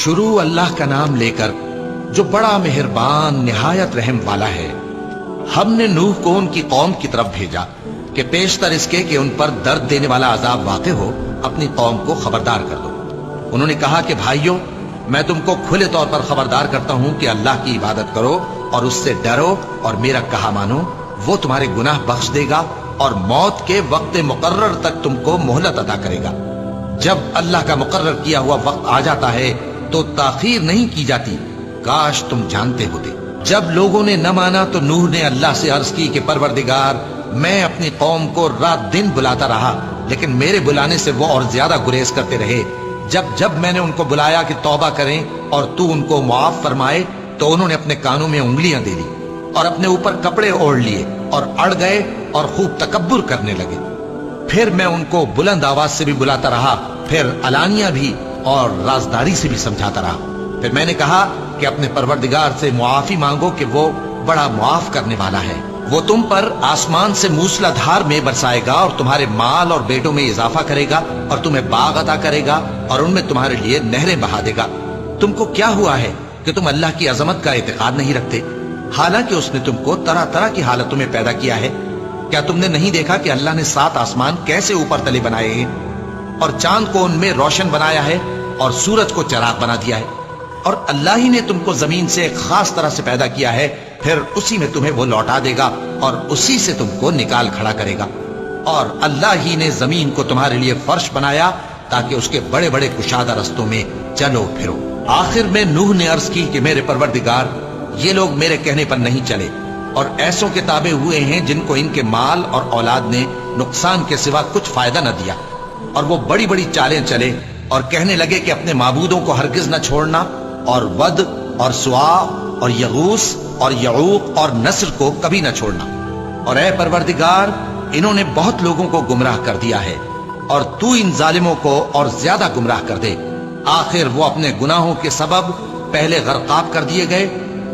شروع اللہ کا نام لے کر جو بڑا مہربان نہایت رحم والا ہے۔ ہم نے نوح کو ان کی قوم کی طرف بھیجا کہ پیشتر اس کے کہ ان پر درد دینے والا عذاب واقع ہو اپنی قوم کو خبردار کر دو۔ انہوں نے کہا کہ بھائیو، میں تم کو کھلے طور پر خبردار کرتا ہوں کہ اللہ کی عبادت کرو اور اس سے ڈرو اور میرا کہا مانو، وہ تمہارے گناہ بخش دے گا اور موت کے وقت مقرر تک تم کو مہلت عطا کرے گا۔ جب اللہ کا مقرر کیا ہوا وقت آ جاتا ہے تو تاخیر نہیں کی جاتی، کاش تم جانتے ہوتے۔ جب لوگوں نے نہ مانا تو نوح نے اللہ سے عرض کی کہ پروردگار، میں اپنی قوم کو رات دن بلاتا رہا، لیکن میرے بلانے سے وہ اور زیادہ گریز کرتے رہے۔ جب میں نے ان کو بلایا کہ توبہ کریں اور تو ان کو معاف فرمائے تو انہوں نے اپنے کانوں میں انگلیاں دے لی اور اپنے اوپر کپڑے اوڑھ لیے اور اڑ گئے اور خوب تکبر کرنے لگے۔ پھر میں ان کو بلند آواز سے بھی بلاتا رہا، پھر علانیہ بھی اور رازداری سے بھی سمجھاتا رہا۔ پھر میں نے کہا کہ اپنے پروردگار سے معافی مانگو کہ وہ بڑا معاف کرنے والا ہے، وہ تم پر آسمان سے موسلا دھار میں برسائے گا اور تمہارے مال اور بیٹوں میں اضافہ کرے گا اور تمہیں باغ عطا کرے گا اور ان میں تمہارے لیے نہریں بہا دے گا۔ تم کو کیا ہوا ہے کہ تم اللہ کی عظمت کا اعتقاد نہیں رکھتے، حالانکہ اس نے تم کو طرح طرح کی حالتوں میں پیدا کیا ہے؟ کیا تم نے نہیں دیکھا کہ اللہ نے 7 آسمان کیسے اوپر تلے بنائے ہیں اور چاند کو ان میں روشن بنایا ہے اور سورج کو چراغ بنا دیا ہے؟ اور اللہ ہی نے تم کو زمین سے ایک خاص طرح سے پیدا کیا ہے، پھر اسی میں تمہیں وہ لوٹا دے گا اور اسی سے تم کو نکال کھڑا کرے گا۔ اور اللہ ہی نے زمین کو تمہارے لیے فرش بنایا تاکہ اس کے بڑے بڑے کشادہ رستوں میں چلو پھرو۔ آخر میں نوح نے عرض کی کہ میرے پروردگار، یہ لوگ میرے کہنے پر نہیں چلے اور ایسوں کے تابع ہوئے ہیں جن کو ان کے مال اور اولاد نے نقصان کے سوا کچھ فائدہ نہ دیا، اور وہ بڑی بڑی چالیں چلے اور کہنے لگے کہ اپنے معبودوں کو ہرگز نہ چھوڑنا، اور ود اور سواع اور یغوث اور یعوق اور نصر کو کبھی نہ چھوڑنا۔ اور اے پروردگار، انہوں نے بہت لوگوں کو گمراہ کر دیا ہے، اور تو ان ظالموں کو اور زیادہ گمراہ کر دے۔ آخر وہ اپنے گناہوں کے سبب پہلے غرقاب کر دیے گئے،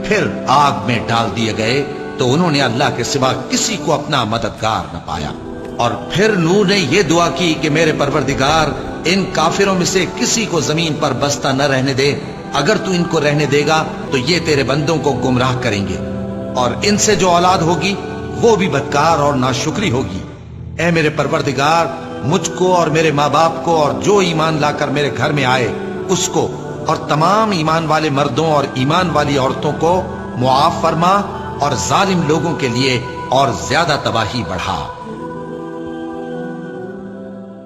پھر آگ میں ڈال دیے گئے، تو انہوں نے اللہ کے سوا کسی کو اپنا مددگار نہ پایا۔ اور پھر نوح نے یہ دعا کی کہ میرے پروردگار، ان کافروں میں سے کسی کو زمین پر بستہ نہ رہنے دے، اگر تو ان کو رہنے دے گا تو یہ تیرے بندوں کو گمراہ کریں گے، اور ان سے جو اولاد ہوگی وہ بھی بدکار اور ناشکری ہوگی۔ اے میرے پروردگار، مجھ کو اور میرے ماں باپ کو اور جو ایمان لا کر میرے گھر میں آئے اس کو اور تمام ایمان والے مردوں اور ایمان والی عورتوں کو معاف فرما، اور ظالم لوگوں کے لیے اور زیادہ تباہی بڑھا۔